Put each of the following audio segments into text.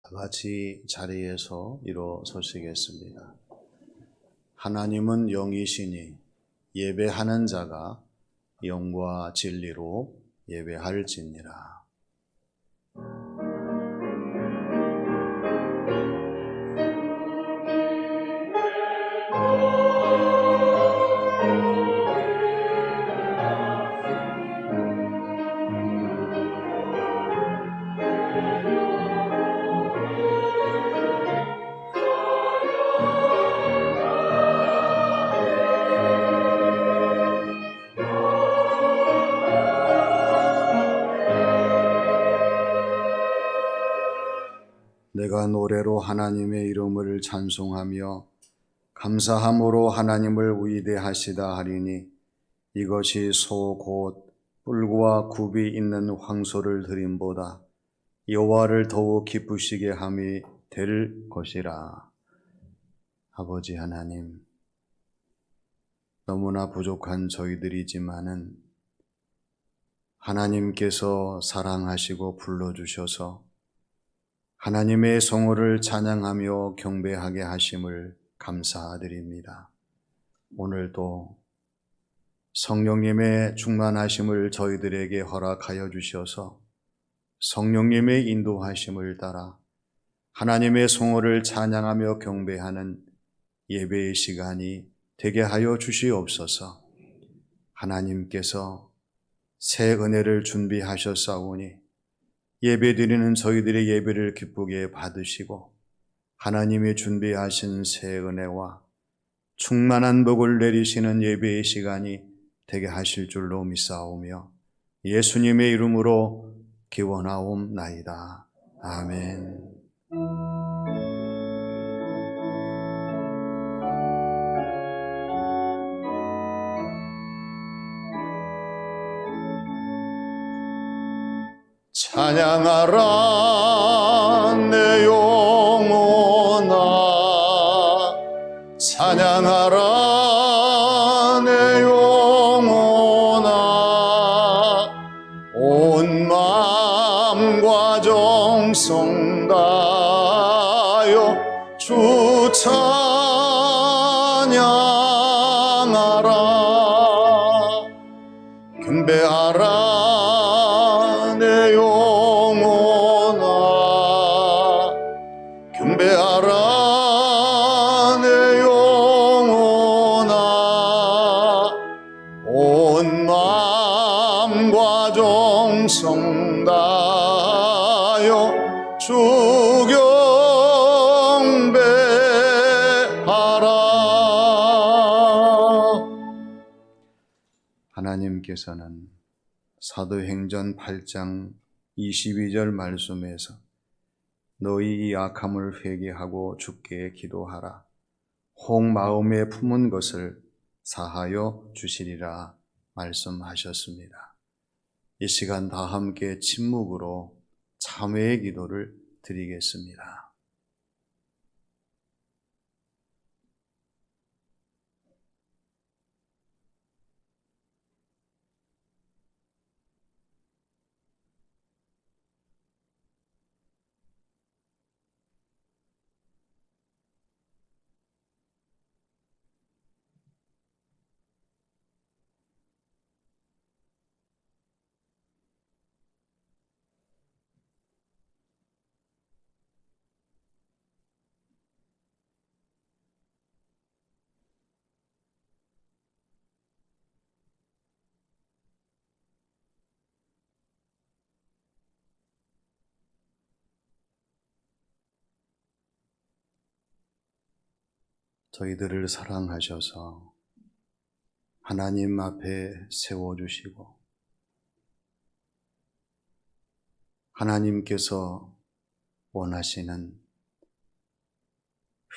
다 같이 자리에서 일어서시겠습니다. 하나님은 영이시니 예배하는 자가 영과 진리로 예배할지니라. 내가 노래로 하나님의 이름을 찬송하며 감사함으로 하나님을 위대하시다 하리니 이것이 소 곧 뿔과 굽이 있는 황소를 드림보다 여호와를 더욱 기쁘시게 함이 될 것이라. 아버지 하나님, 너무나 부족한 저희들이지만은 하나님께서 사랑하시고 불러주셔서 하나님의 성호를 찬양하며 경배하게 하심을 감사드립니다. 오늘도 성령님의 충만하심을 저희들에게 허락하여 주셔서 성령님의 인도하심을 따라 하나님의 성호를 찬양하며 경배하는 예배의 시간이 되게 하여 주시옵소서. 하나님께서 새 은혜를 준비하셨사오니 예배드리는 저희들의 예배를 기쁘게 받으시고 하나님이 준비하신 새 은혜와 충만한 복을 내리시는 예배의 시간이 되게 하실 줄로 믿사오며 예수님의 이름으로 기원하옵나이다. 아멘. 찬양하라 내 영혼아, 찬양하라 내 영혼아, 온 마음과 정성 다하여 주 찬양하라. 경배하라 내 영혼아, 경배하라 내 영혼아, 온 마음과 정성 다하여 주 경배하라. 하나님께서는 사도행전 8장 22절 말씀에서 너희 이 악함을 회개하고 주께 기도하라. 혹 마음에 품은 것을 사하여 주시리라 말씀하셨습니다. 이 시간 다 함께 침묵으로 참회의 기도를 드리겠습니다. 저희들을 사랑하셔서 하나님 앞에 세워주시고 하나님께서 원하시는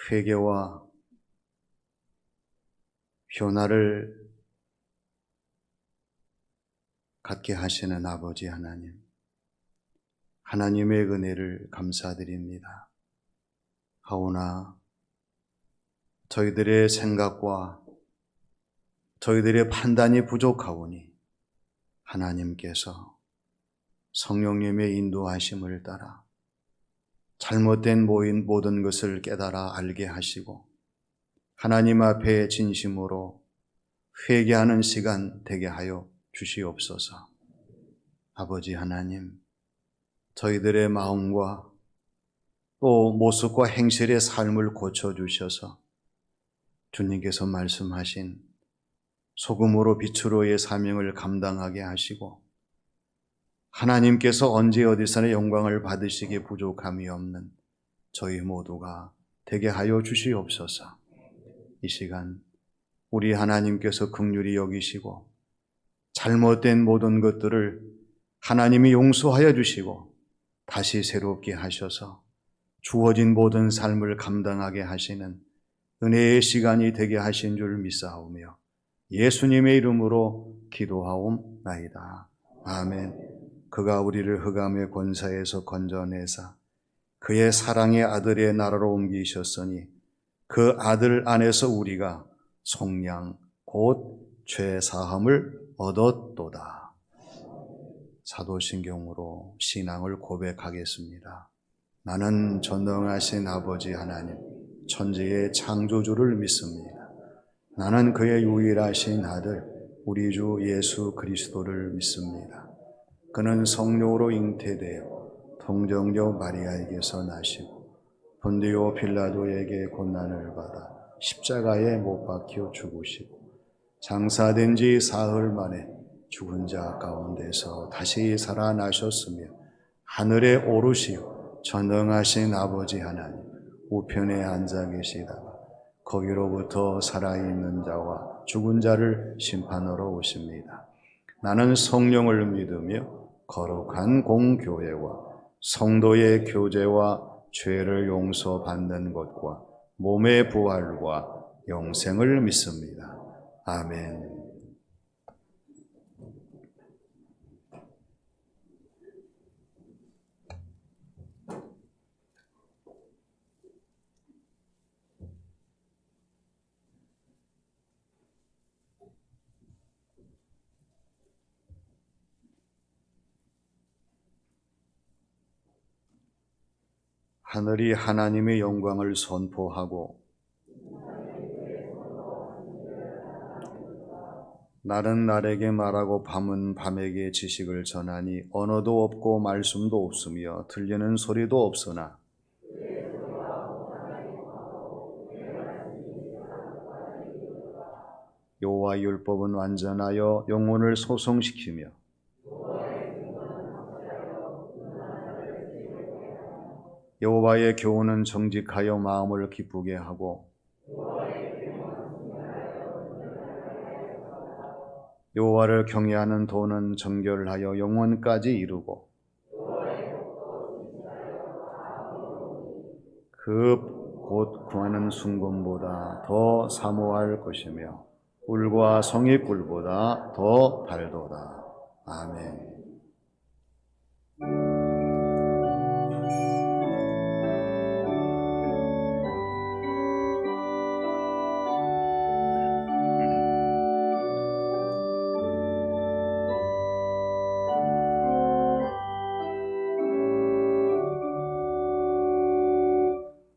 회개와 변화를 갖게 하시는 아버지 하나님, 하나님의 은혜를 감사드립니다. 하오나 저희들의 생각과 저희들의 판단이 부족하오니 하나님께서 성령님의 인도하심을 따라 잘못된 모든 것을 깨달아 알게 하시고 하나님 앞에 진심으로 회개하는 시간 되게 하여 주시옵소서. 아버지 하나님, 저희들의 마음과 또 모습과 행실의 삶을 고쳐주셔서 주님께서 말씀하신 소금으로 빛으로의 사명을 감당하게 하시고 하나님께서 언제 어디서나 영광을 받으시기에 부족함이 없는 저희 모두가 되게 하여 주시옵소서. 이 시간 우리 하나님께서 긍휼히 여기시고 잘못된 모든 것들을 하나님이 용서하여 주시고 다시 새롭게 하셔서 주어진 모든 삶을 감당하게 하시는 은혜의 시간이 되게 하신 줄 믿사오며 예수님의 이름으로 기도하옵나이다. 아멘. 그가 우리를 흑암의 권세에서 건져내사 그의 사랑의 아들의 나라로 옮기셨으니 그 아들 안에서 우리가 속량 곧 죄 사함을 얻었도다. 사도신경으로 신앙을 고백하겠습니다. 나는 전능하신 아버지 하나님 천지의 창조주를 믿습니다. 나는 그의 유일하신 아들 우리 주 예수 그리스도를 믿습니다. 그는 성령으로 잉태되어 동정녀 마리아에게서 나시고 본디오 빌라도에게 고난을 받아 십자가에 못 박혀 죽으시고 장사된 지 사흘 만에 죽은 자 가운데서 다시 살아나셨으며 하늘에 오르시어 전능하신 아버지 하나님 우편에 앉아 계시다가 거기로부터 살아있는 자와 죽은 자를 심판하러 오십니다. 나는 성령을 믿으며 거룩한 공교회와 성도의 교제와 죄를 용서받는 것과 몸의 부활과 영생을 믿습니다. 아멘. 하늘이 하나님의 영광을 선포하고 날은 날에게 말하고 밤은 밤에게 지식을 전하니 언어도 없고 말씀도 없으며 들리는 소리도 없으나 여호와의 율법은 완전하여 영혼을 소성시키며 여호와의 교훈은 정직하여 마음을 기쁘게 하고 여호와를 경외하는 도는 정결하여 영원까지 이루고 그 곧 구하는 순금보다 더 사모할 것이며 꿀과 성의꿀보다 더 달도다. 아멘.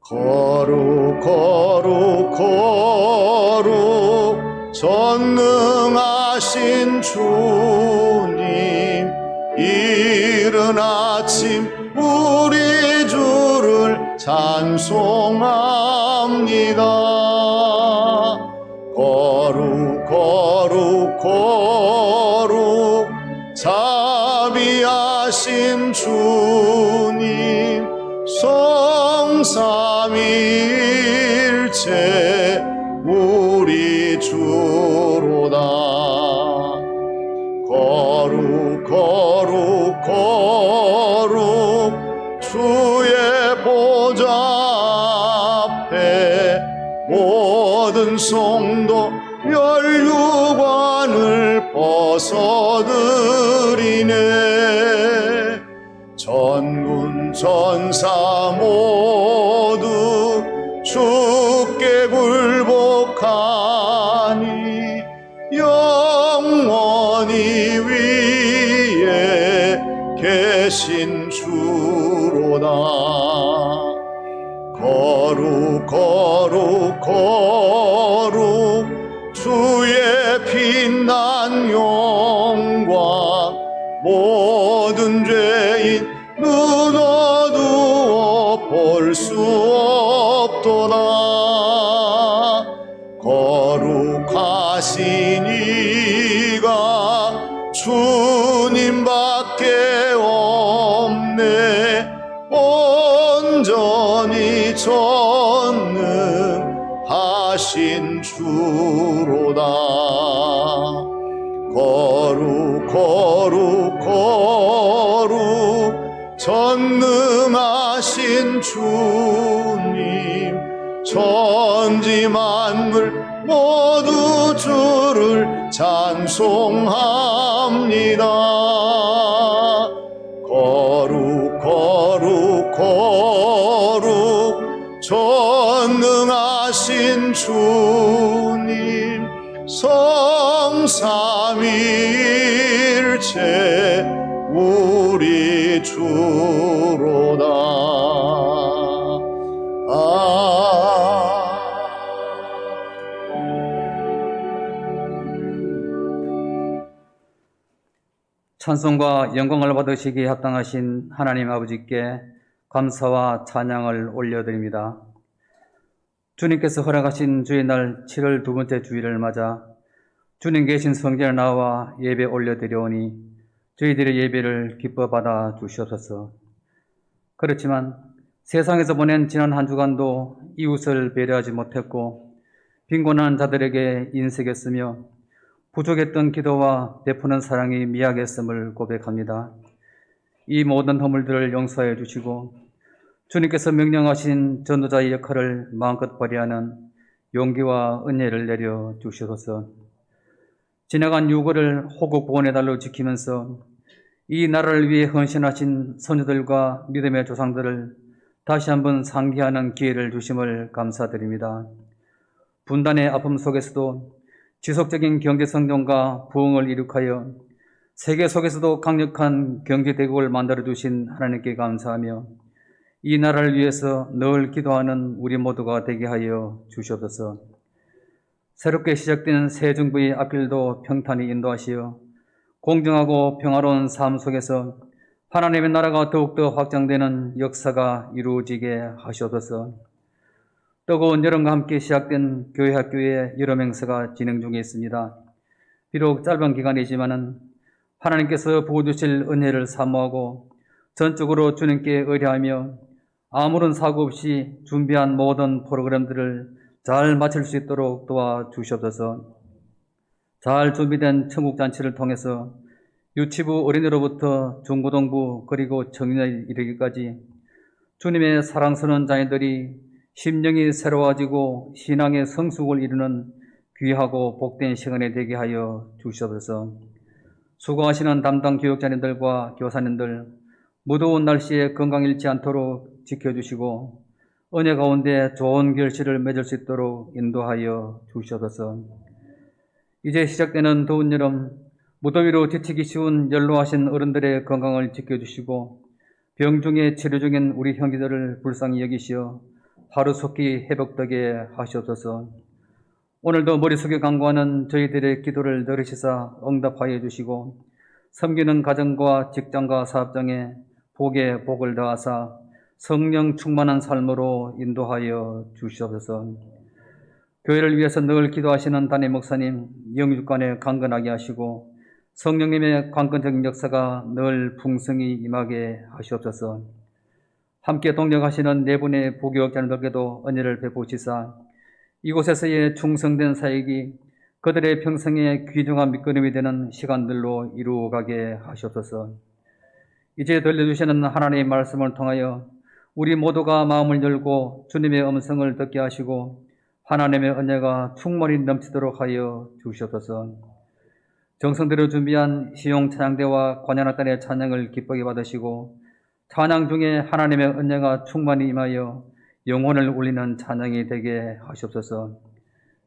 거룩 거룩 거룩 전능하신 주님 이른 아침 우리 주를 찬송합니다. 거룩 거룩 거룩 자비하신 주님 성삼위일체 우리 주로다. 거룩 거룩 거룩 주의 보좌 앞에 모든 성도 멸류관을 벗어드리네. 전군 전사 모두 주께 굴복하니 영원히 위에 계신 하신 주로다. 거룩 거룩 거룩 주의 빛난 영광, 모든 죄인 눈 어두워 볼 수 없도다. 거룩하신 이가 주님밖에 없네. 온전히 전능하신 주로다. 거룩 거룩 거룩 전능하신 주님, 천지 만물 모두 주를 찬송합니다. 거룩 거룩 거룩 전능하신 주님, 성삼위일체 우리 주로다. 찬송과 영광을 받으시기에 합당하신 하나님 아버지께 감사와 찬양을 올려드립니다. 주님께서 허락하신 주의 날 7월 두 번째 주일을 맞아 주님 계신 성전에 나와 예배 올려드려오니 저희들의 예배를 기뻐 받아 주시옵소서. 그렇지만 세상에서 보낸 지난 한 주간도 이웃을 배려하지 못했고 빈곤한 자들에게 인색했으며 부족했던 기도와 베푸는 사랑이 미약했음을 고백합니다. 이 모든 허물들을 용서해 주시고 주님께서 명령하신 전도자의 역할을 마음껏 발휘하는 용기와 은혜를 내려 주시옵소서. 지나간 유골을 호국 보훈의 달로 지키면서 이 나라를 위해 헌신하신 선조들과 믿음의 조상들을 다시 한번 상기하는 기회를 주심을 감사드립니다. 분단의 아픔 속에서도 지속적인 경제 성장과 부흥을 이룩하여 세계 속에서도 강력한 경제 대국을 만들어 주신 하나님께 감사하며 이 나라를 위해서 늘 기도하는 우리 모두가 되게 하여 주시옵소서. 새롭게 시작된 새 정부의 앞길도 평탄히 인도하시어 공정하고 평화로운 삶 속에서 하나님의 나라가 더욱더 확장되는 역사가 이루어지게 하시옵소서. 뜨거운 여름과 함께 시작된 교회 학교의 여름 행사가 진행 중에 있습니다. 비록 짧은 기간이지만은 하나님께서 부어주실 은혜를 사모하고 전적으로 주님께 의뢰하며 아무런 사고 없이 준비한 모든 프로그램들을 잘 마칠 수 있도록 도와주시옵소서. 잘 준비된 천국잔치를 통해서 유치부 어린이로부터 중고등부 그리고 청년에 이르기까지 주님의 사랑스러운 자녀들이 심령이 새로워지고 신앙의 성숙을 이루는 귀하고 복된 시간이 되게 하여 주시옵소서. 수고하시는 담당 교육자님들과 교사님들, 무더운 날씨에 건강 잃지 않도록 지켜주시고 은혜 가운데 좋은 결실을 맺을 수 있도록 인도하여 주시옵소서. 이제 시작되는 더운 여름, 무더위로 지치기 쉬운 연로하신 어른들의 건강을 지켜주시고 병 중에 치료 중인 우리 형제들을 불쌍히 여기시어 하루속히 회복되게 하시옵소서. 오늘도 머릿속에 간구하는 저희들의 기도를 들으시사 응답하여 주시고 섬기는 가정과 직장과 사업장에 복에 복을 더하사 성령 충만한 삶으로 인도하여 주시옵소서. 교회를 위해서 늘 기도하시는 담임 목사님 영육간에 강건하게 하시고 성령님의 강건적인 역사가 늘 풍성히 임하게 하시옵소서. 함께 동력하시는 네 분의 부교역자님들께도 은혜를 베푸시사 이곳에서의 충성된 사역이 그들의 평생에 귀중한 밑거름이 되는 시간들로 이루어가게 하시옵소서. 이제 들려주시는 하나님의 말씀을 통하여 우리 모두가 마음을 열고 주님의 음성을 듣게 하시고 하나님의 은혜가 충만히 넘치도록 하여 주시옵소서. 정성대로 준비한 시용 찬양대와 관현악단의 찬양을 기쁘게 받으시고 찬양 중에 하나님의 은혜가 충만히 임하여 영혼을 울리는 찬양이 되게 하시옵소서.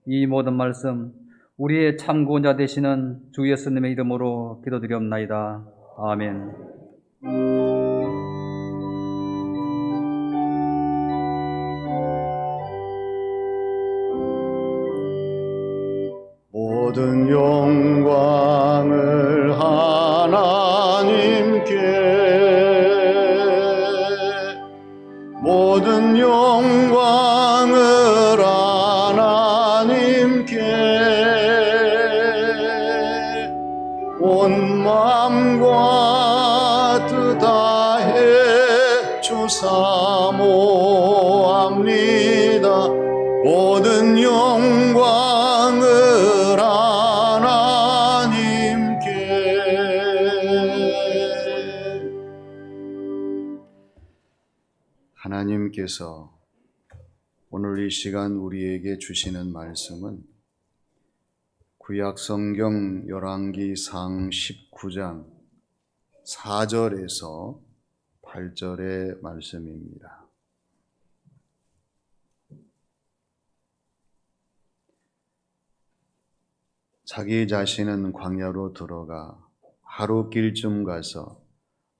이 모든 말씀 우리의 참 구원자 되시는 주 예수님의 이름으로 기도드리옵나이다. 아멘. 모든 영광을 하나님께, 모든 영광을 하나님께, 온 마음과 뜻 다해 주사모합니다. 모든 영광을 하나님께. 하나님께서 오늘 이 시간 우리에게 주시는 말씀은 구약 성경 열왕기상 19장 4절에서 8절의 말씀입니다. 자기 자신은 광야로 들어가 하루 길쯤 가서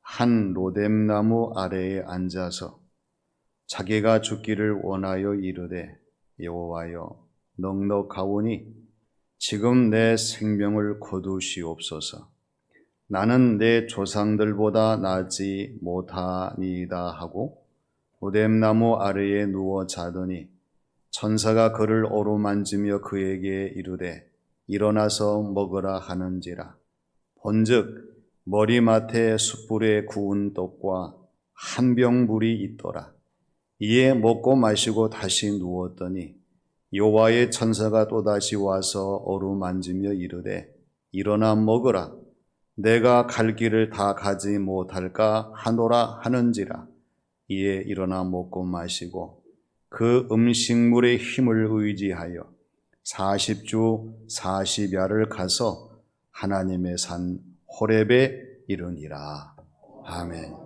한 로뎀나무 아래에 앉아서 자기가 죽기를 원하여 이르되, 여호와여, 넉넉하오니 지금 내 생명을 거두시옵소서. 나는 내 조상들보다 나지 못하니이다 하고 로뎀나무 아래에 누워 자더니 천사가 그를 어루만지며 그에게 이르되 일어나서 먹으라 하는지라. 본즉 머리맡에 숯불에 구운 떡과 한 병 물이 있더라. 이에 먹고 마시고 다시 누웠더니 여호와의 천사가 또다시 와서 어루만지며 이르되 일어나 먹으라. 내가 갈 길을 다 가지 못할까 하노라 하는지라. 이에 일어나 먹고 마시고 그 음식물의 힘을 의지하여 40주 40야를 가서 하나님의 산 호렙에 이르니라. 아멘.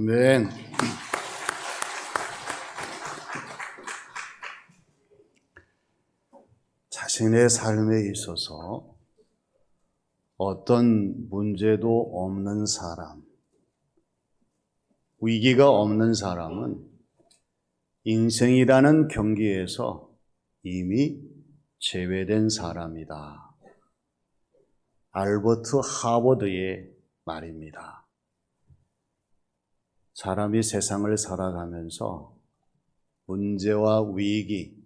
아멘. 자신의 삶에 있어서 어떤 문제도 없는 사람, 위기가 없는 사람은 인생이라는 경기에서 이미 제외된 사람이다. 알버트 하버드의 말입니다. 사람이 세상을 살아가면서 문제와 위기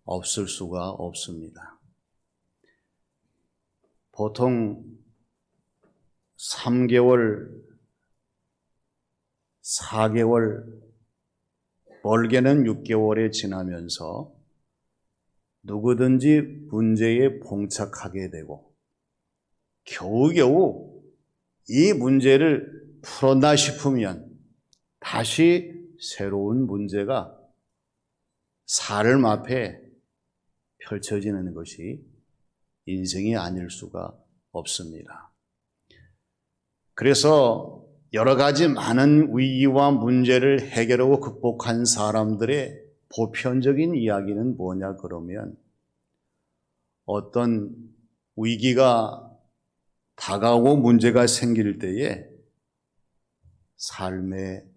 없을 수가 없습니다. 보통 3개월, 4개월, 멀게는 6개월이 지나면서 누구든지 문제에 봉착하게 되고 겨우겨우 이 문제를 풀었나 싶으면 다시 새로운 문제가 삶 앞에 펼쳐지는 것이 인생이 아닐 수가 없습니다. 그래서 여러 가지 많은 위기와 문제를 해결하고 극복한 사람들의 보편적인 이야기는 뭐냐 그러면 어떤 위기가 다가오고 문제가 생길 때에 삶의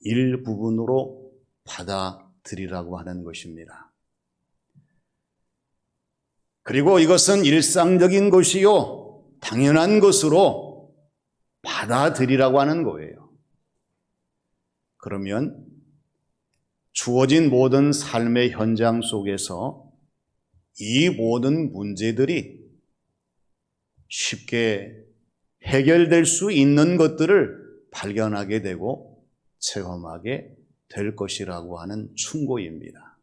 일부분으로 받아들이라고 하는 것입니다. 그리고 이것은 일상적인 것이요, 당연한 것으로 받아들이라고 하는 거예요. 그러면 주어진 모든 삶의 현장 속에서 이 모든 문제들이 쉽게 해결될 수 있는 것들을 발견하게 되고 체험하게 될 것이라고 하는 충고입니다.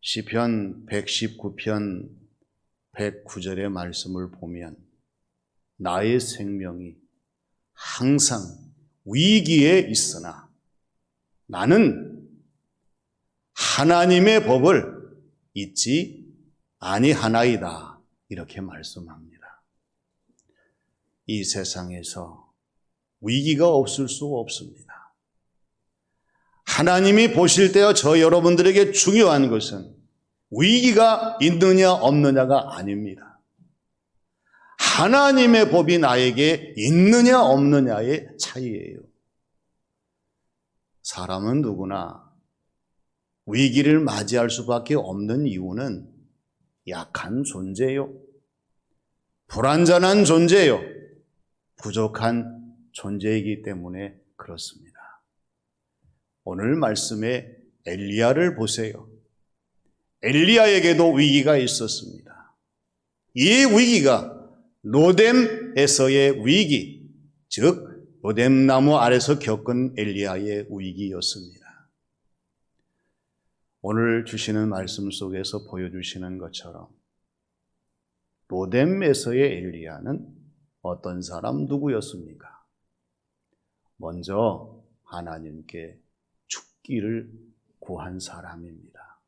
시편 119편 109절의 말씀을 보면 나의 생명이 항상 위기에 있으나 나는 하나님의 법을 잊지 아니하나이다 이렇게 말씀합니다. 이 세상에서 위기가 없을 수 없습니다. 하나님이 보실 때와 저 여러분들에게 중요한 것은 위기가 있느냐 없느냐가 아닙니다. 하나님의 법이 나에게 있느냐 없느냐의 차이예요. 사람은 누구나 위기를 맞이할 수밖에 없는 이유는 약한 존재요, 불완전한 존재요, 부족한 존재이기 때문에 그렇습니다. 오늘 말씀에 엘리야를 보세요. 엘리야에게도 위기가 있었습니다. 이 위기가 로뎀에서의 위기, 즉 로뎀나무 아래서 겪은 엘리야의 위기였습니다. 오늘 주시는 말씀 속에서 보여주시는 것처럼 로뎀에서의 엘리야는 어떤 사람 누구였습니까? 먼저 하나님께 죽기를 구한 사람입니다.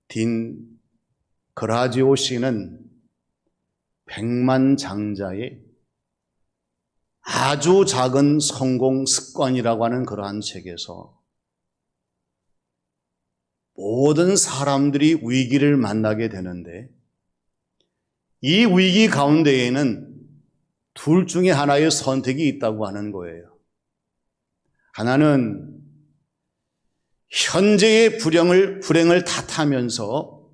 딘 그라지오 씨는 백만장자의 아주 작은 성공 습관이라고 하는 그러한 책에서 모든 사람들이 위기를 만나게 되는데 이 위기 가운데에는 둘 중에 하나의 선택이 있다고 하는 거예요. 하나는 현재의 불행을 탓하면서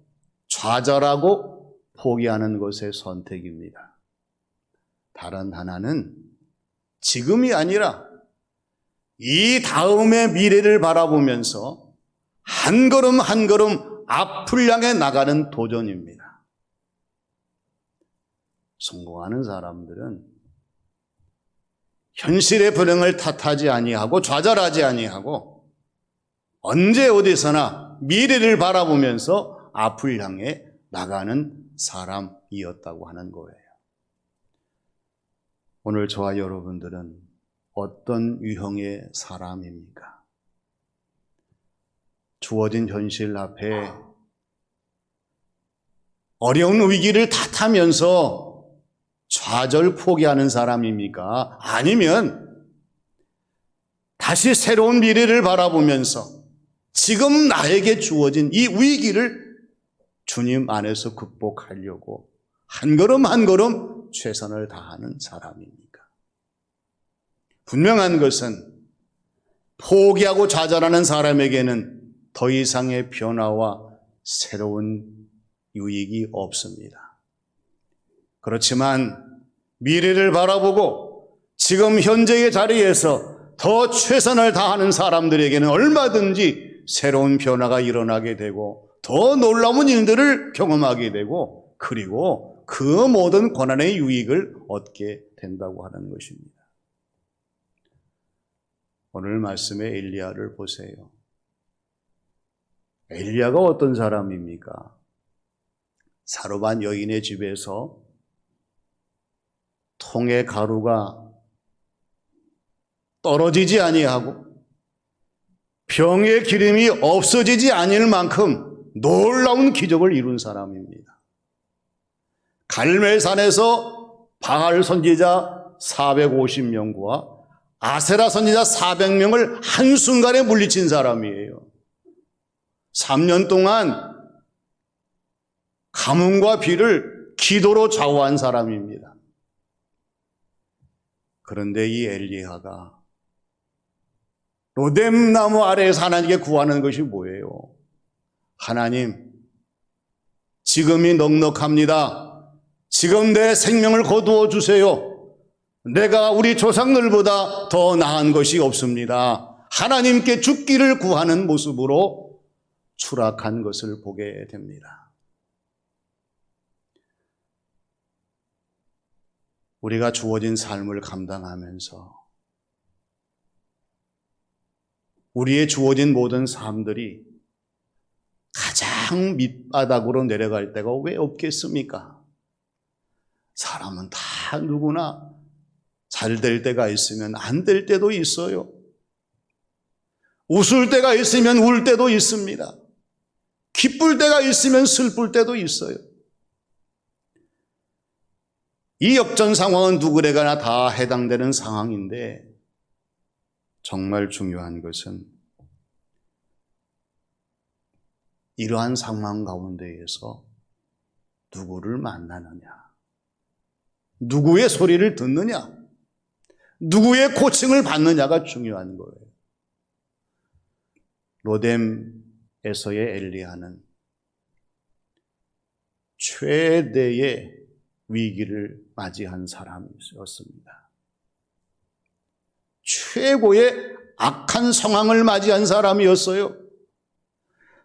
좌절하고 포기하는 것의 선택입니다. 다른 하나는 지금이 아니라 이 다음의 미래를 바라보면서 한 걸음 한 걸음 앞을 향해 나가는 도전입니다. 성공하는 사람들은 현실의 불행을 탓하지 아니하고 좌절하지 아니하고 언제 어디서나 미래를 바라보면서 앞을 향해 나가는 사람이었다고 하는 거예요. 오늘 저와 여러분들은 어떤 유형의 사람입니까? 주어진 현실 앞에 어려운 위기를 탓하면서 좌절 포기하는 사람입니까? 아니면 다시 새로운 미래를 바라보면서 지금 나에게 주어진 이 위기를 주님 안에서 극복하려고 한 걸음 한 걸음 최선을 다하는 사람입니까? 분명한 것은 포기하고 좌절하는 사람에게는 더 이상의 변화와 새로운 유익이 없습니다. 그렇지만 미래를 바라보고 지금 현재의 자리에서 더 최선을 다하는 사람들에게는 얼마든지 새로운 변화가 일어나게 되고 더 놀라운 일들을 경험하게 되고 그리고 그 모든 고난의 유익을 얻게 된다고 하는 것입니다. 오늘 말씀의 엘리야를 보세요. 엘리야가 어떤 사람입니까? 사로반 여인의 집에서 통에 가루가 떨어지지 아니하고 병의 기름이 없어지지 아닐 만큼 놀라운 기적을 이룬 사람입니다. 갈멜산에서 바알 선지자 450명과 아세라 선지자 400명을 한순간에 물리친 사람이에요. 3년 동안 가뭄과 비를 기도로 좌우한 사람입니다. 그런데 이 엘리야가 로뎀 나무 아래에서 하나님께 구하는 것이 뭐예요? 하나님, 지금이 넉넉합니다. 지금 내 생명을 거두어 주세요. 내가 우리 조상들보다 더 나은 것이 없습니다. 하나님께 죽기를 구하는 모습으로 추락한 것을 보게 됩니다. 우리가 주어진 삶을 감당하면서 우리의 주어진 모든 삶들이 가장 밑바닥으로 내려갈 때가 왜 없겠습니까? 사람은 다 누구나 잘 될 때가 있으면 안 될 때도 있어요. 웃을 때가 있으면 울 때도 있습니다. 기쁠 때가 있으면 슬플 때도 있어요. 이 역전 상황은 누구에게나 다 해당되는 상황인데 정말 중요한 것은 이러한 상황 가운데에서 누구를 만나느냐, 누구의 소리를 듣느냐, 누구의 코칭을 받느냐가 중요한 거예요. 로뎀에서의 엘리야는 최대의 위기를 맞이한 사람이었습니다. 최고의 악한 상황을 맞이한 사람이었어요.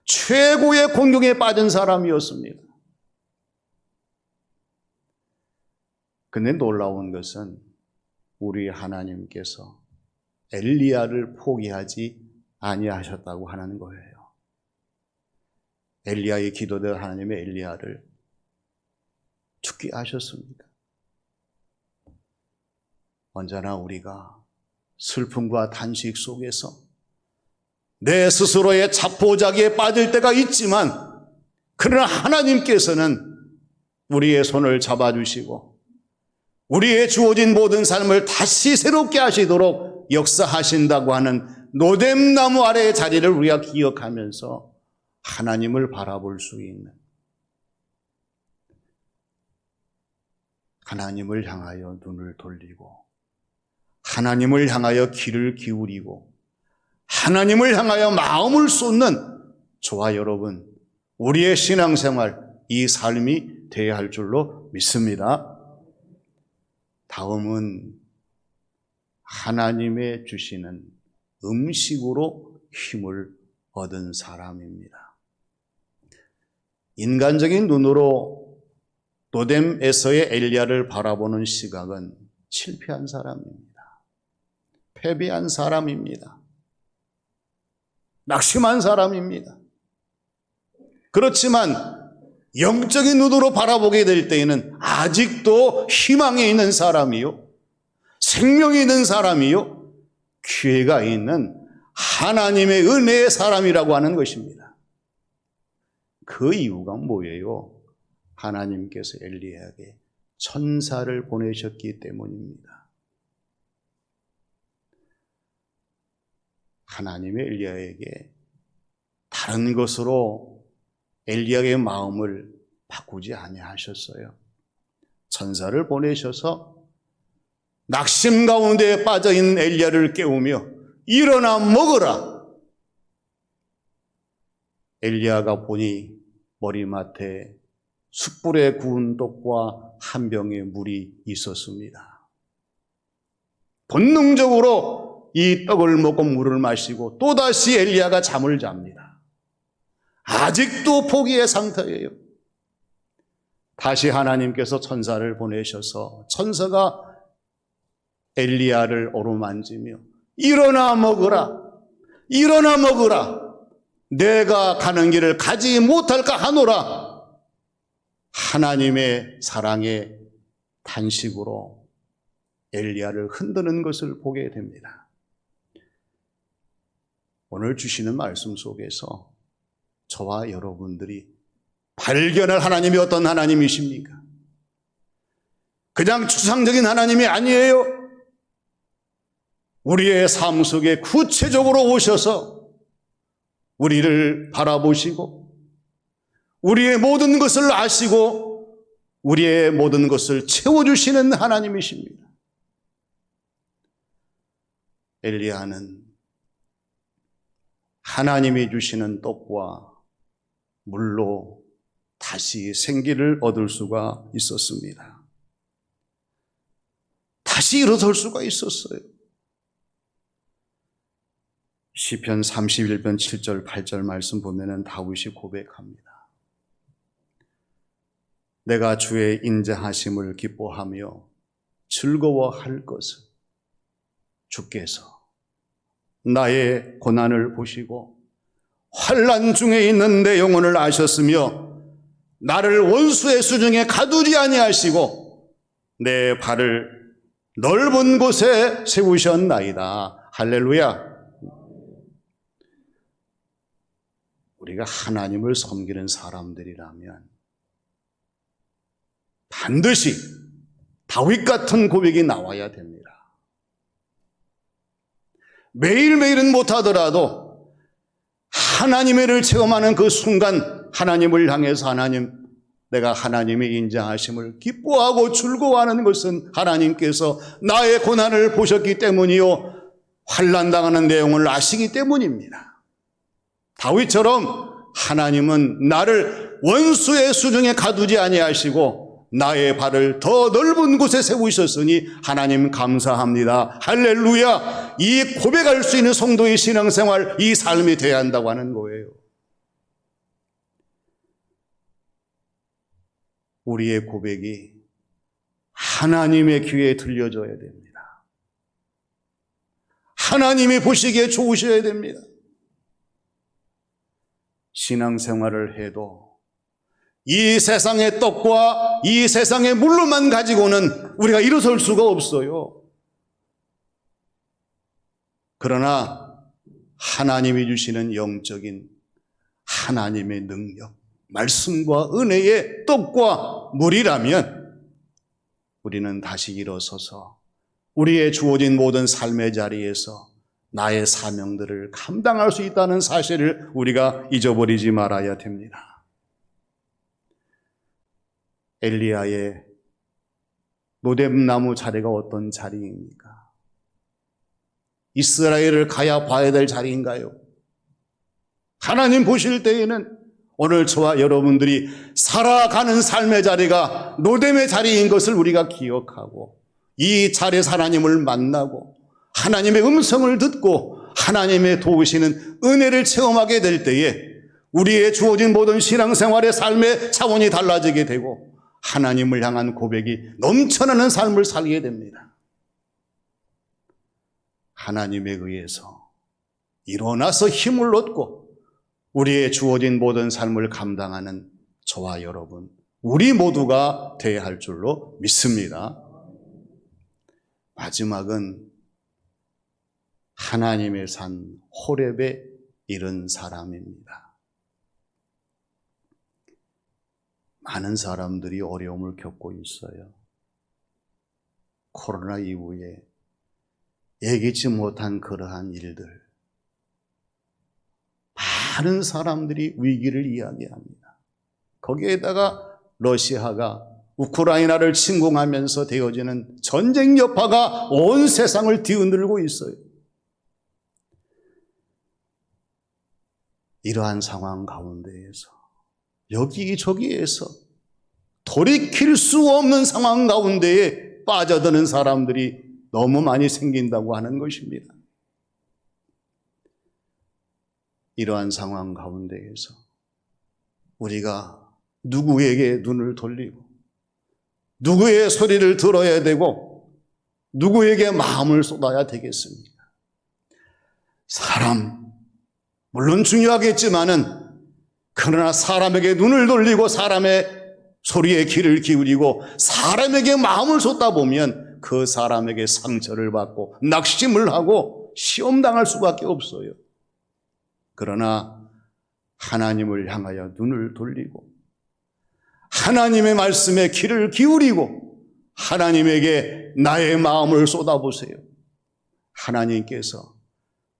최고의 공경에 빠진 사람이었습니다. 근데 놀라운 것은 우리 하나님께서 엘리야를 포기하지 아니하셨다고 하는 거예요. 엘리야의 기도대로 하나님의 엘리야를 죽게 하셨습니다. 언제나 우리가 슬픔과 탄식 속에서 내 스스로의 자포자기에 빠질 때가 있지만 그러나 하나님께서는 우리의 손을 잡아주시고 우리의 주어진 모든 삶을 다시 새롭게 하시도록 역사하신다고 하는 로뎀나무 아래의 자리를 우리가 기억하면서 하나님을 바라볼 수 있는, 하나님을 향하여 눈을 돌리고 하나님을 향하여 귀를 기울이고 하나님을 향하여 마음을 쏟는 저와 여러분, 우리의 신앙생활, 이 삶이 되어야 할 줄로 믿습니다. 다음은 하나님의 주시는 음식으로 힘을 얻은 사람입니다. 인간적인 눈으로 로뎀에서의 엘리야를 바라보는 시각은 실패한 사람입니다. 패배한 사람입니다. 낙심한 사람입니다. 그렇지만 영적인 눈으로 바라보게 될 때에는 아직도 희망이 있는 사람이요, 생명이 있는 사람이요, 기회가 있는 하나님의 은혜의 사람이라고 하는 것입니다. 그 이유가 뭐예요? 하나님께서 엘리야에게 천사를 보내셨기 때문입니다. 하나님의 엘리야에게 다른 것으로 엘리야의 마음을 바꾸지 아니하셨어요. 천사를 보내셔서 낙심 가운데 빠져있는 엘리야를 깨우며 일어나 먹으라. 엘리야가 보니 머리맡에 숯불에 구운 떡과 한 병의 물이 있었습니다. 본능적으로 이 떡을 먹고 물을 마시고 또다시 엘리야가 잠을 잡니다. 아직도 포기의 상태예요. 다시 하나님께서 천사를 보내셔서 천사가 엘리야를 어루만지며 일어나 먹으라, 일어나 먹으라, 내가 가는 길을 가지 못할까 하노라. 하나님의 사랑의 탄식으로 엘리야를 흔드는 것을 보게 됩니다. 오늘 주시는 말씀 속에서 저와 여러분들이 발견할 하나님이 어떤 하나님이십니까? 그냥 추상적인 하나님이 아니에요. 우리의 삶 속에 구체적으로 오셔서 우리를 바라보시고 우리의 모든 것을 아시고 우리의 모든 것을 채워주시는 하나님이십니다. 엘리야는 하나님이 주시는 떡과 물로 다시 생기를 얻을 수가 있었습니다. 다시 일어설 수가 있었어요. 시편 31편 7절 8절 말씀 보면은 다윗이 고백합니다. 내가 주의 인자하심을 기뻐하며 즐거워할 것은 주께서 나의 고난을 보시고 환난 중에 있는 내 영혼을 아셨으며 나를 원수의 수중에 가두지 아니하시고 내 발을 넓은 곳에 세우셨나이다. 할렐루야. 우리가 하나님을 섬기는 사람들이라면 반드시 다윗 같은 고백이 나와야 됩니다. 매일매일은 못하더라도 하나님의 를 체험하는 그 순간 하나님을 향해서 하나님, 내가 하나님의 인자하심을 기뻐하고 즐거워하는 것은 하나님께서 나의 고난을 보셨기 때문이요 환난당하는 내용을 아시기 때문입니다. 다윗처럼 하나님은 나를 원수의 수중에 가두지 아니하시고 나의 발을 더 넓은 곳에 세우셨으니 하나님 감사합니다. 할렐루야. 이 고백할 수 있는 성도의 신앙생활, 이 삶이 되어야 한다고 하는 거예요. 우리의 고백이 하나님의 귀에 들려져야 됩니다. 하나님이 보시기에 좋으셔야 됩니다. 신앙생활을 해도 이 세상의 떡과 이 세상의 물로만 가지고는 우리가 일어설 수가 없어요. 그러나 하나님이 주시는 영적인 하나님의 능력, 말씀과 은혜의 떡과 물이라면 우리는 다시 일어서서 우리의 주어진 모든 삶의 자리에서 나의 사명들을 감당할 수 있다는 사실을 우리가 잊어버리지 말아야 됩니다. 엘리야의 노뎀나무 자리가 어떤 자리입니까? 이스라엘을 가야 봐야 될 자리인가요? 하나님 보실 때에는 오늘 저와 여러분들이 살아가는 삶의 자리가 노뎀의 자리인 것을 우리가 기억하고 이 자리에서 하나님을 만나고 하나님의 음성을 듣고 하나님의 도우시는 은혜를 체험하게 될 때에 우리의 주어진 모든 신앙생활의 삶의 차원이 달라지게 되고 하나님을 향한 고백이 넘쳐나는 삶을 살게 됩니다. 하나님에 의해서 일어나서 힘을 얻고 우리의 주어진 모든 삶을 감당하는 저와 여러분, 우리 모두가 되어야 할 줄로 믿습니다. 마지막은 하나님의 산 호렙에 이른 사람입니다. 많은 사람들이 어려움을 겪고 있어요. 코로나 이후에 예기치 못한 그러한 일들, 많은 사람들이 위기를 이야기합니다. 거기에다가 러시아가 우크라이나를 침공하면서 되어지는 전쟁 여파가 온 세상을 뒤흔들고 있어요. 이러한 상황 가운데에서 여기저기에서 돌이킬 수 없는 상황 가운데에 빠져드는 사람들이 너무 많이 생긴다고 하는 것입니다. 이러한 상황 가운데에서 우리가 누구에게 눈을 돌리고 누구의 소리를 들어야 되고 누구에게 마음을 쏟아야 되겠습니까? 사람, 물론 중요하겠지만은 그러나 사람에게 눈을 돌리고 사람의 소리에 귀를 기울이고 사람에게 마음을 쏟다 보면 그 사람에게 상처를 받고 낙심을 하고 시험당할 수밖에 없어요. 그러나 하나님을 향하여 눈을 돌리고 하나님의 말씀에 귀를 기울이고 하나님에게 나의 마음을 쏟아보세요. 하나님께서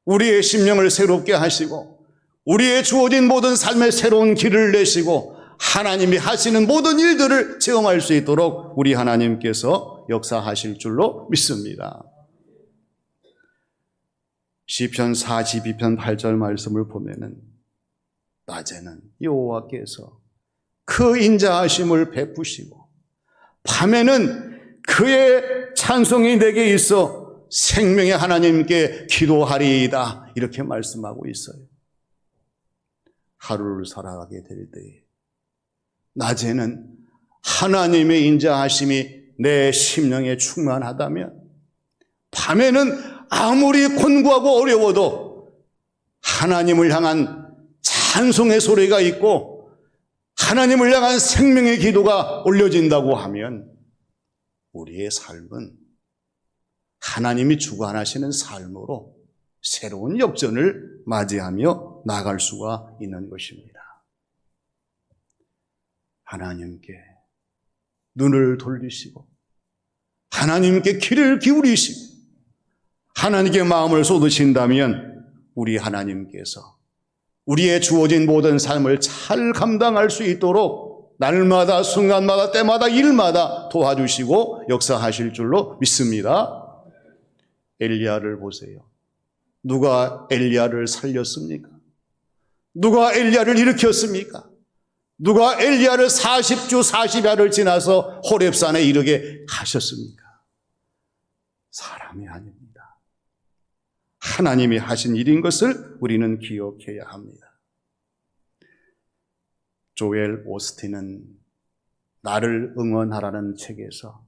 우리의 심령을 새롭게 하시고 우리의 주어진 모든 삶의 새로운 길을 내시고 하나님이 하시는 모든 일들을 체험할 수 있도록 우리 하나님께서 역사하실 줄로 믿습니다. 시편 42편 8절 말씀을 보면은 낮에는 여호와께서 그 인자하심을 베푸시고 밤에는 그의 찬송이 내게 있어 생명의 하나님께 기도하리이다 이렇게 말씀하고 있어요. 하루를 살아가게 될 때에 낮에는 하나님의 인자하심이 내 심령에 충만하다면 밤에는 아무리 곤고하고 어려워도 하나님을 향한 찬송의 소리가 있고 하나님을 향한 생명의 기도가 올려진다고 하면 우리의 삶은 하나님이 주관하시는 삶으로 새로운 역전을 맞이하며 나아갈 수가 있는 것입니다. 하나님께 눈을 돌리시고 하나님께 귀를 기울이시고 하나님께 마음을 쏟으신다면 우리 하나님께서 우리의 주어진 모든 삶을 잘 감당할 수 있도록 날마다 순간마다 때마다 일마다 도와주시고 역사하실 줄로 믿습니다. 엘리야를 보세요. 누가 엘리야를 살렸습니까? 누가 엘리야를 일으켰습니까? 누가 엘리야를 40주 40야를 지나서 호렙산에 이르게 하셨습니까? 사람이 아닙니다. 하나님이 하신 일인 것을 우리는 기억해야 합니다. 조엘 오스틴은 나를 응원하라는 책에서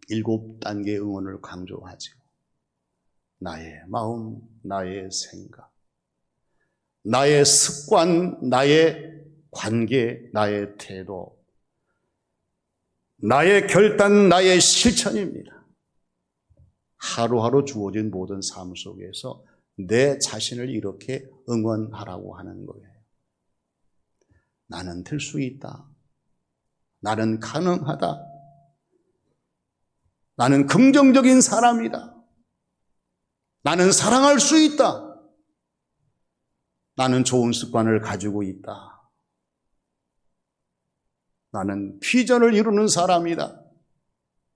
7단계 응원을 강조하죠. 나의 마음, 나의 생각, 나의 습관, 나의 관계, 나의 태도, 나의 결단, 나의 실천입니다. 하루하루 주어진 모든 삶 속에서 내 자신을 이렇게 응원하라고 하는 거예요. 나는 될 수 있다. 나는 가능하다. 나는 긍정적인 사람이다. 나는 사랑할 수 있다. 나는 좋은 습관을 가지고 있다. 나는 비전을 이루는 사람이다.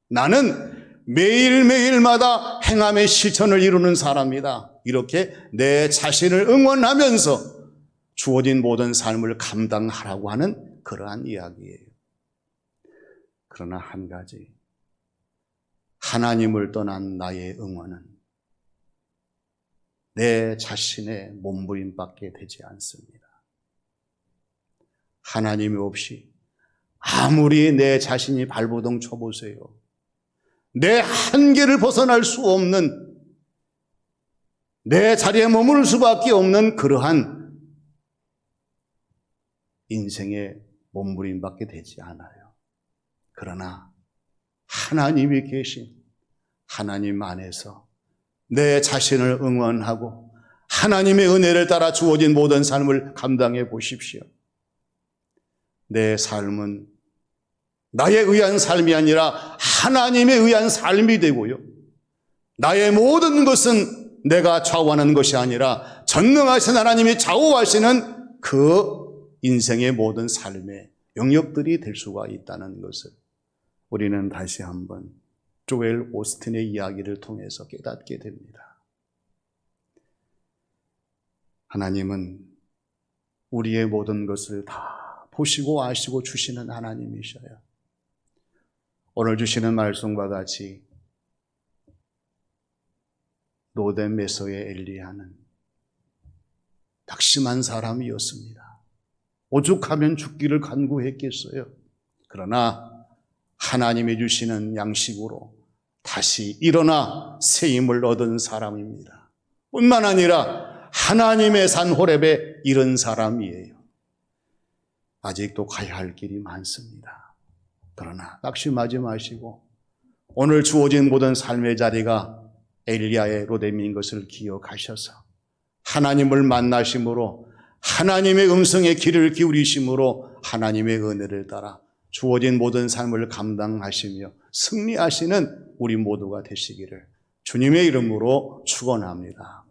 나는 매일매일마다 행함의 실천을 이루는 사람이다. 이렇게 내 자신을 응원하면서 주어진 모든 삶을 감당하라고 하는 그러한 이야기예요. 그러나 한 가지, 하나님을 떠난 나의 응원은 내 자신의 몸부림밖에 되지 않습니다. 하나님이 없이 아무리 내 자신이 발버둥 쳐보세요. 내 한계를 벗어날 수 없는, 내 자리에 머무를 수밖에 없는 그러한 인생의 몸부림밖에 되지 않아요. 그러나 하나님이 계신 하나님 안에서 내 자신을 응원하고 하나님의 은혜를 따라 주어진 모든 삶을 감당해 보십시오. 내 삶은 나에 의한 삶이 아니라 하나님에 의한 삶이 되고요. 나의 모든 것은 내가 좌우하는 것이 아니라 전능하신 하나님이 좌우하시는 그 인생의 모든 삶의 영역들이 될 수가 있다는 것을 우리는 다시 한번 조엘 오스틴의 이야기를 통해서 깨닫게 됩니다. 하나님은 우리의 모든 것을 다 보시고 아시고 주시는 하나님이셔요. 오늘 주시는 말씀과 같이 노덴 메소의 엘리야는 낙심한 사람이었습니다. 오죽하면 죽기를 간구했겠어요. 그러나 하나님이 주시는 양식으로 다시 일어나 새 힘을 얻은 사람입니다. 뿐만 아니라 하나님의 산 호렙에 이른 사람이에요. 아직도 가야 할 길이 많습니다. 그러나 낙심하지 마시고 오늘 주어진 모든 삶의 자리가 엘리야의 로뎀인 것을 기억하셔서 하나님을 만나심으로 하나님의 음성에 귀를 기울이심으로 하나님의 은혜를 따라 주어진 모든 삶을 감당하시며 승리하시는 우리 모두가 되시기를 주님의 이름으로 축원합니다.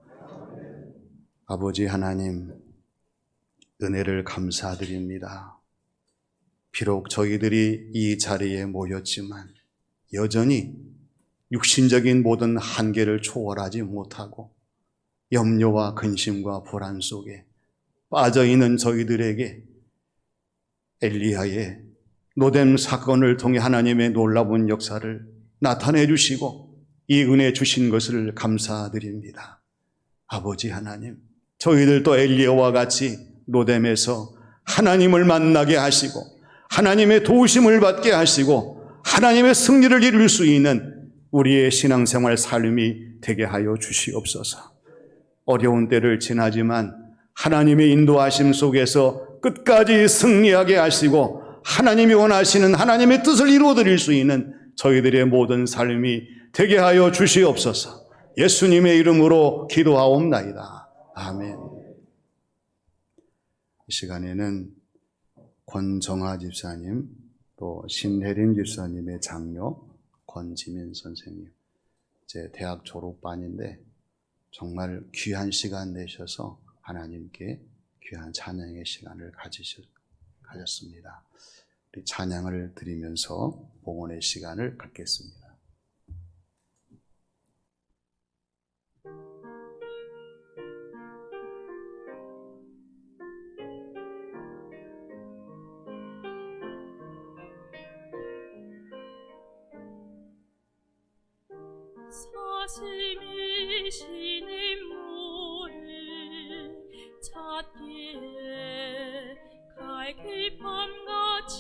아버지 하나님, 은혜를 감사드립니다. 비록 저희들이 이 자리에 모였지만 여전히 육신적인 모든 한계를 초월하지 못하고 염려와 근심과 불안 속에 빠져있는 저희들에게 엘리야의 노뎀 사건을 통해 하나님의 놀라운 역사를 나타내 주시고 이 은혜 주신 것을 감사드립니다. 아버지 하나님, 저희들도 엘리야와 같이 노뎀에서 하나님을 만나게 하시고 하나님의 도우심을 받게 하시고 하나님의 승리를 이룰 수 있는 우리의 신앙생활 삶이 되게 하여 주시옵소서. 어려운 때를 지나지만 하나님의 인도하심 속에서 끝까지 승리하게 하시고 하나님이 원하시는 하나님의 뜻을 이루어드릴 수 있는 저희들의 모든 삶이 되게 하여 주시옵소서. 예수님의 이름으로 기도하옵나이다. 아멘. 이 시간에는 권정아 집사님, 또 신혜린 집사님의 장녀 권지민 선생님, 제 대학 졸업반인데 정말 귀한 시간 내셔서 하나님께 귀한 찬양의 시간을 가졌습니다. 우리 찬양을 드리면서 봉헌의 시간을 갖겠습니다. 사심이신 인물을 찾기에 갈길밤같이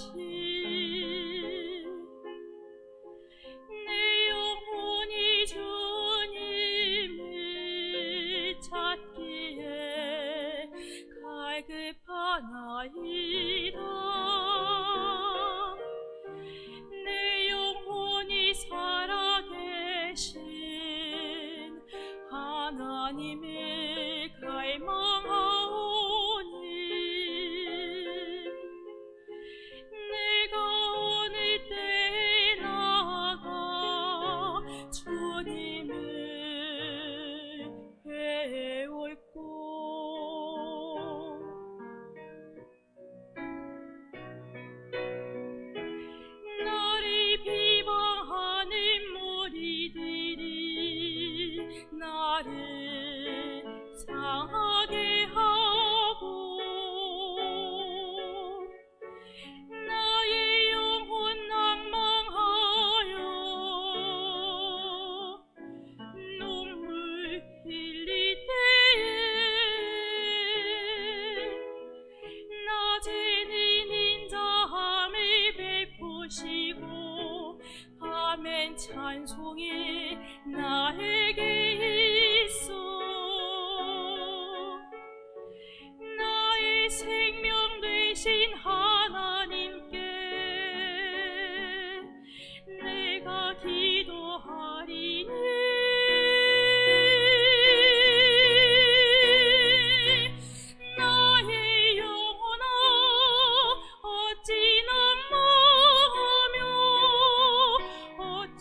내 영혼이 주님을 찾기에 갈급하나이다. 내 영혼이 살아계신 하나님을 갈망하오니 내가 어느 때에 나가 주님을 배울고 나를 비방하는 무리들이 나를 상하게 하고 나의 영혼 낭망하여 눈물 흘릴 때에 낮에는 인자함을 베푸시고 밤엔 찬송이 나에게 있어. 나의 생명 되신 하나님께 내가 기도하리니 나의 영혼아 어찌 낙망하며 어찌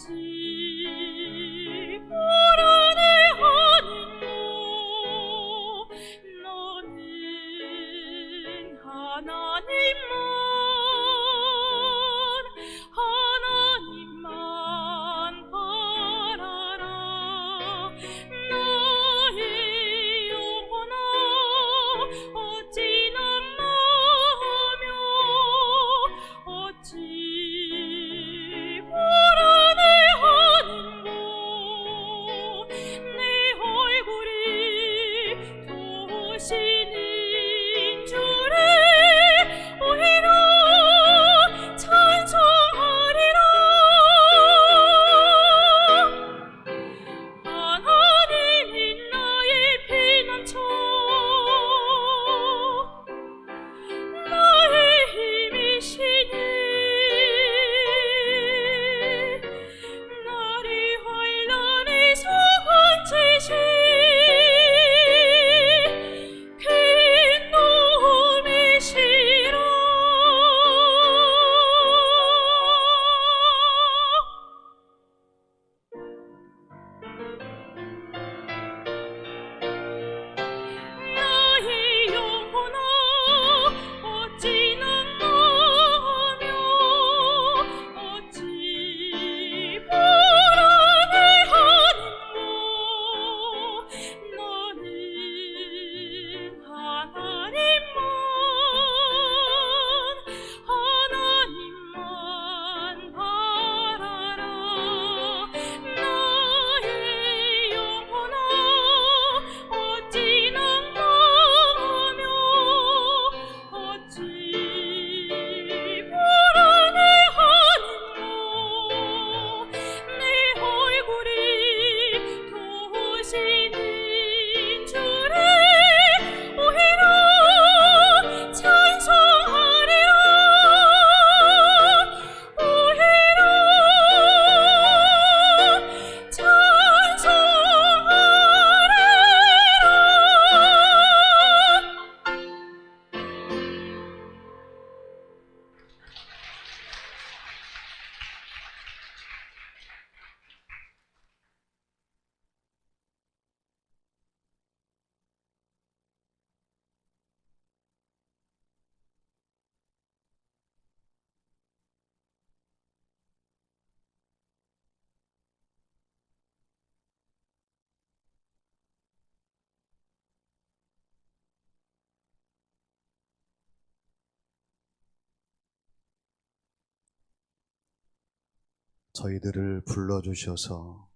저희들을 불러주셔서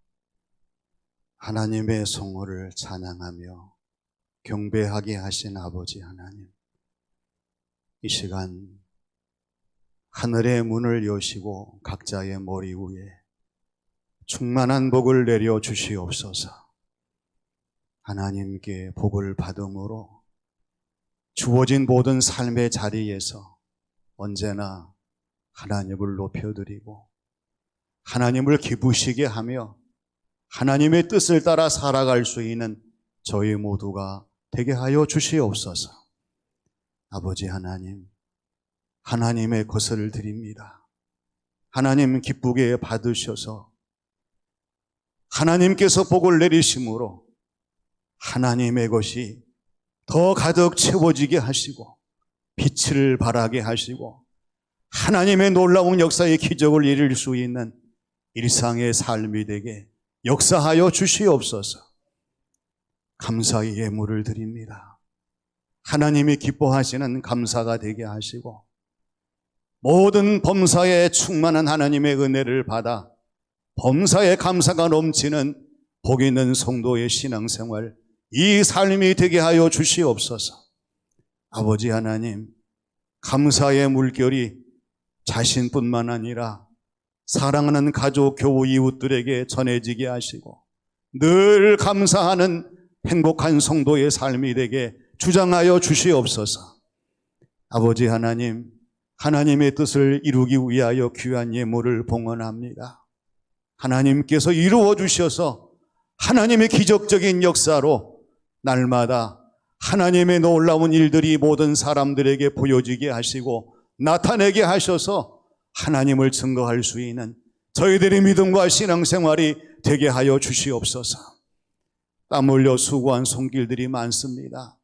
하나님의 성호를 찬양하며 경배하게 하신 아버지 하나님, 이 시간 하늘의 문을 여시고 각자의 머리 위에 충만한 복을 내려 주시옵소서. 하나님께 복을 받음으로 주어진 모든 삶의 자리에서 언제나 하나님을 높여드리고 하나님을 기쁘시게 하며 하나님의 뜻을 따라 살아갈 수 있는 저희 모두가 되게 하여 주시옵소서. 아버지 하나님, 하나님의 것을 드립니다. 하나님 기쁘게 받으셔서 하나님께서 복을 내리심으로 하나님의 것이 더 가득 채워지게 하시고 빛을 발하게 하시고 하나님의 놀라운 역사의 기적을 이룰 수 있는 일상의 삶이 되게 역사하여 주시옵소서. 감사의 예물을 드립니다. 하나님이 기뻐하시는 감사가 되게 하시고 모든 범사에 충만한 하나님의 은혜를 받아 범사에 감사가 넘치는 복 있는 성도의 신앙생활, 이 삶이 되게 하여 주시옵소서. 아버지 하나님, 감사의 물결이 자신뿐만 아니라 사랑하는 가족, 교우, 이웃들에게 전해지게 하시고 늘 감사하는 행복한 성도의 삶이 되게 주장하여 주시옵소서. 아버지 하나님, 하나님의 뜻을 이루기 위하여 귀한 예물을 봉헌합니다. 하나님께서 이루어 주셔서 하나님의 기적적인 역사로 날마다 하나님의 놀라운 일들이 모든 사람들에게 보여지게 하시고 나타내게 하셔서 하나님을 증거할 수 있는 저희들의 믿음과 신앙생활이 되게 하여 주시옵소서. 땀 흘려 수고한 손길들이 많습니다.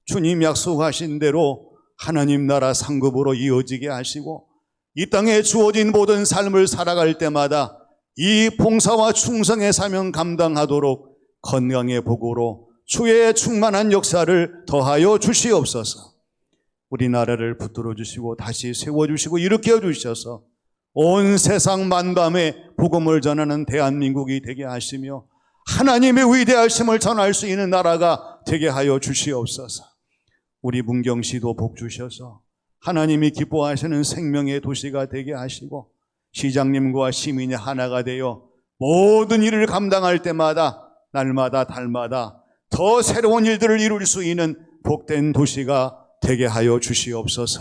주님 약속하신 대로 하나님 나라 상급으로 이어지게 하시고 이 땅에 주어진 모든 삶을 살아갈 때마다 이 봉사와 충성의 사명 감당하도록 건강의 복으로 주의 충만한 역사를 더하여 주시옵소서. 우리나라를 붙들어 주시고 다시 세워주시고 일으켜 주셔서 온 세상 만담에 복음을 전하는 대한민국이 되게 하시며 하나님의 위대하심을 전할 수 있는 나라가 되게 하여 주시옵소서. 우리 문경시도 복 주셔서 하나님이 기뻐하시는 생명의 도시가 되게 하시고 시장님과 시민이 하나가 되어 모든 일을 감당할 때마다 날마다 달마다 더 새로운 일들을 이룰 수 있는 복된 도시가 되게 하여 주시옵소서.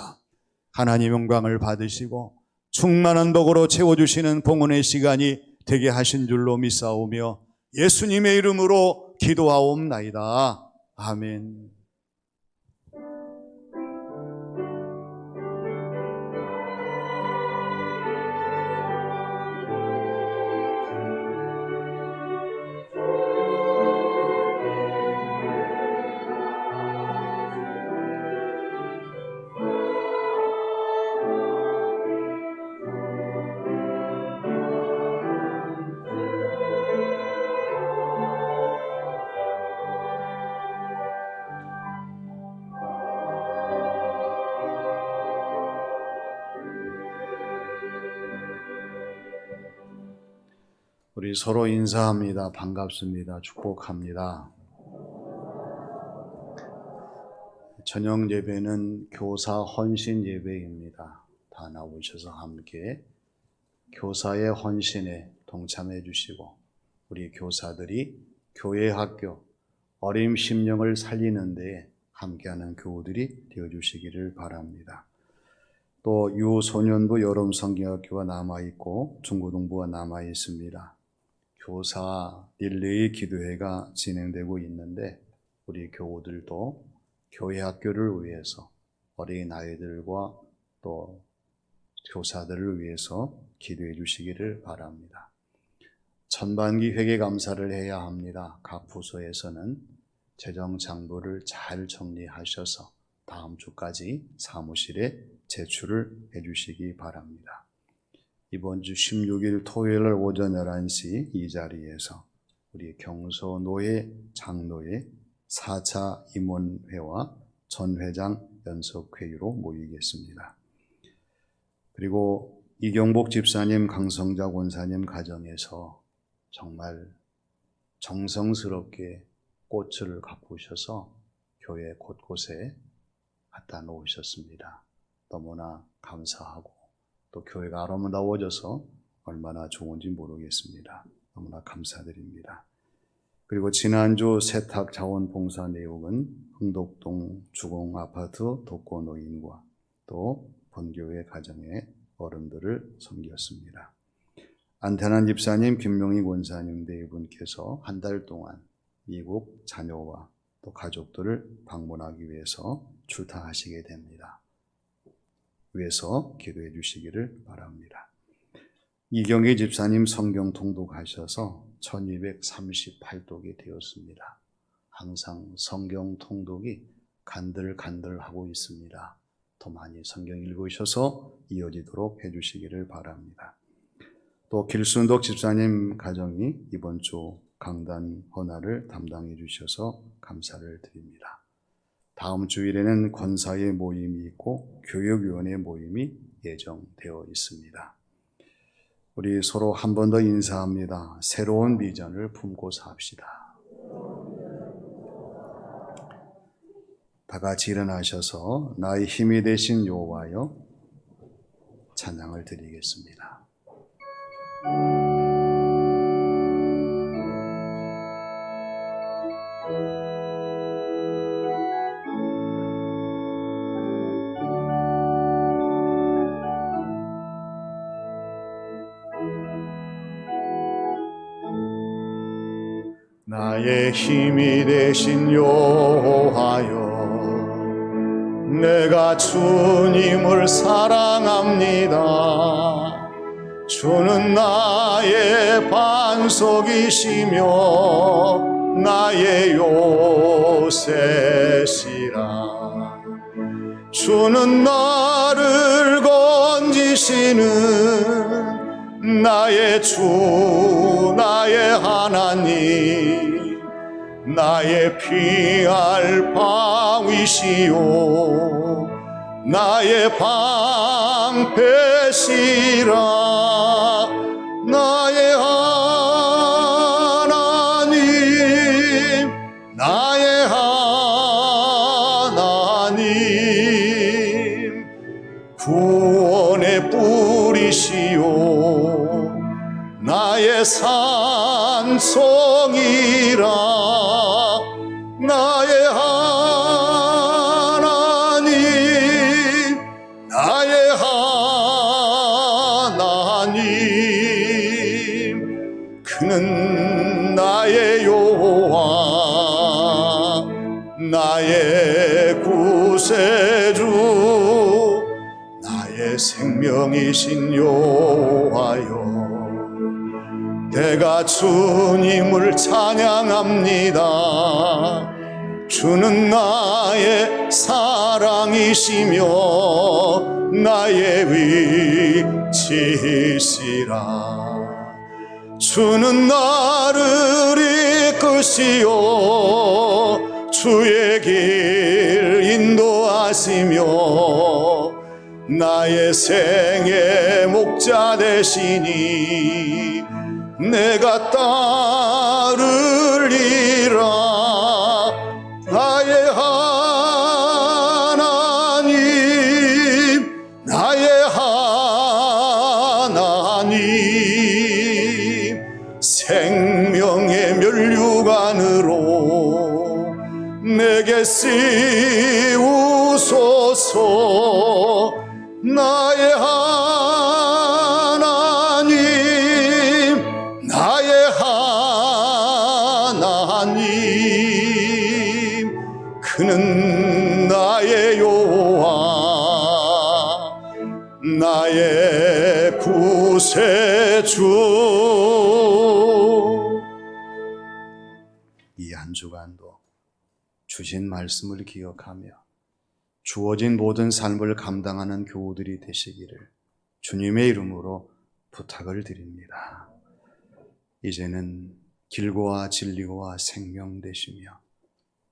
하나님 영광을 받으시고 충만한 복으로 채워주시는 봉헌의 시간이 되게 하신 줄로 믿사오며 예수님의 이름으로 기도하옵나이다. 아멘. 우리 서로 인사합니다. 반갑습니다. 축복합니다. 저녁 예배는 교사 헌신 예배입니다. 다 나오셔서 함께 교사의 헌신에 동참해 주시고 우리 교사들이 교회 학교 어림 심령을 살리는 데에 함께하는 교우들이 되어주시기를 바랍니다. 또 유소년부 여름 성경학교가 남아있고 중고등부가 남아있습니다. 교사 릴레이 기도회가 진행되고 있는데 우리 교우들도 교회 학교를 위해서 어린아이들과 또 교사들을 위해서 기도해 주시기를 바랍니다. 전반기 회계 감사를 해야 합니다. 각 부서에서는 재정 장부를 잘 정리하셔서 다음 주까지 사무실에 제출을 해 주시기 바랍니다. 이번 주 16일 토요일 날 오전 11시 이 자리에서 우리 경서노예 장로회 4차 임원회와 전 회장 연석회의로 모이겠습니다. 그리고 이경복 집사님, 강성자 권사님 가정에서 정말 정성스럽게 꽃을 가꾸셔서 교회 곳곳에 갖다 놓으셨습니다. 너무나 감사하고 또 교회가 아름다워져서 얼마나 좋은지 모르겠습니다. 너무나 감사드립니다. 그리고 지난주 세탁 자원봉사 내용은 흥덕동 주공아파트 독거노인과 또 본교회 가정의 어른들을 섬겼습니다. 안태난 집사님, 김명희 권사님 네 분께서 한 달 동안 미국 자녀와 또 가족들을 방문하기 위해서 출타하시게 됩니다. 위해서 기도해 주시기를 바랍니다. 이경희 집사님 성경 통독하셔서 1238독이 되었습니다. 항상 성경 통독이 간들간들하고 있습니다. 더 많이 성경 읽으셔서 이어지도록 해주시기를 바랍니다. 또 길순덕 집사님 가정이 이번 주 강단 헌화를 담당해 주셔서 감사를 드립니다. 다음 주일에는 권사의 모임이 있고 교육위원회 모임이 예정되어 있습니다. 우리 서로 한 번 더 인사합니다. 새로운 비전을 품고 삽시다. 다 같이 일어나셔서 나의 힘이 되신 여호와여 찬양을 드리겠습니다. 나의 힘이 되신 여호와여 내가 주님을 사랑합니다. 주는 나의 반석이시며 나의 요새시라. 주는 나를 건지시는 나의 주 나의 하나님 나의 피할 방위시오 나의 방패시라. 나의 하나님 나의 하나님 구원의 뿌리시오 나의 산성이라. 나의 하나님 나의 하나님 그는 나의 여호와 나의 구세주 나의 생명이신 여호와여 내가 주님을 찬양합니다. 주는 나의 사랑이시며 나의 위치시라. 주는 나를 이끄시오 주의 길 인도하시며 나의 생의 목자 되시니 내가 따르리라. 나의 하나님 나의 하나님 생명의 면류관으로 내게 씌우소서. 나의 하나님 나의 하나님 그는 나의 여호와 나의 구세주. 이 한 주간도 주신 말씀을 기억하며 주어진 모든 삶을 감당하는 교우들이 되시기를 주님의 이름으로 부탁을 드립니다. 이제는 길고와 진리와 생명 되시며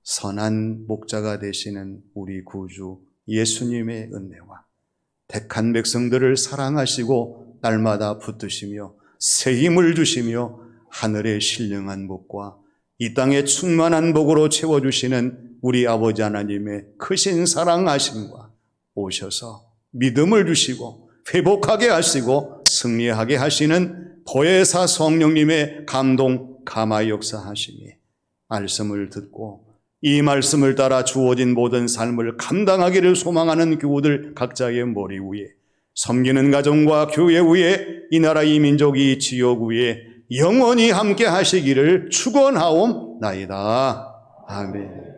선한 목자가 되시는 우리 구주 예수님의 은혜와 택한 백성들을 사랑하시고 날마다 붙드시며 새 힘을 주시며 하늘의 신령한 복과 이 땅의 충만한 복으로 채워주시는 우리 아버지 하나님의 크신 사랑하심과 오셔서 믿음을 주시고 회복하게 하시고 승리하게 하시는 보혜사 성령님의 감동 감화 역사하심이 말씀을 듣고 이 말씀을 따라 주어진 모든 삶을 감당하기를 소망하는 교우들 각자의 머리 위에, 섬기는 가정과 교회 위에, 이 나라 이 민족 이 지역 위에 영원히 함께 하시기를 축원하옵나이다. 아멘.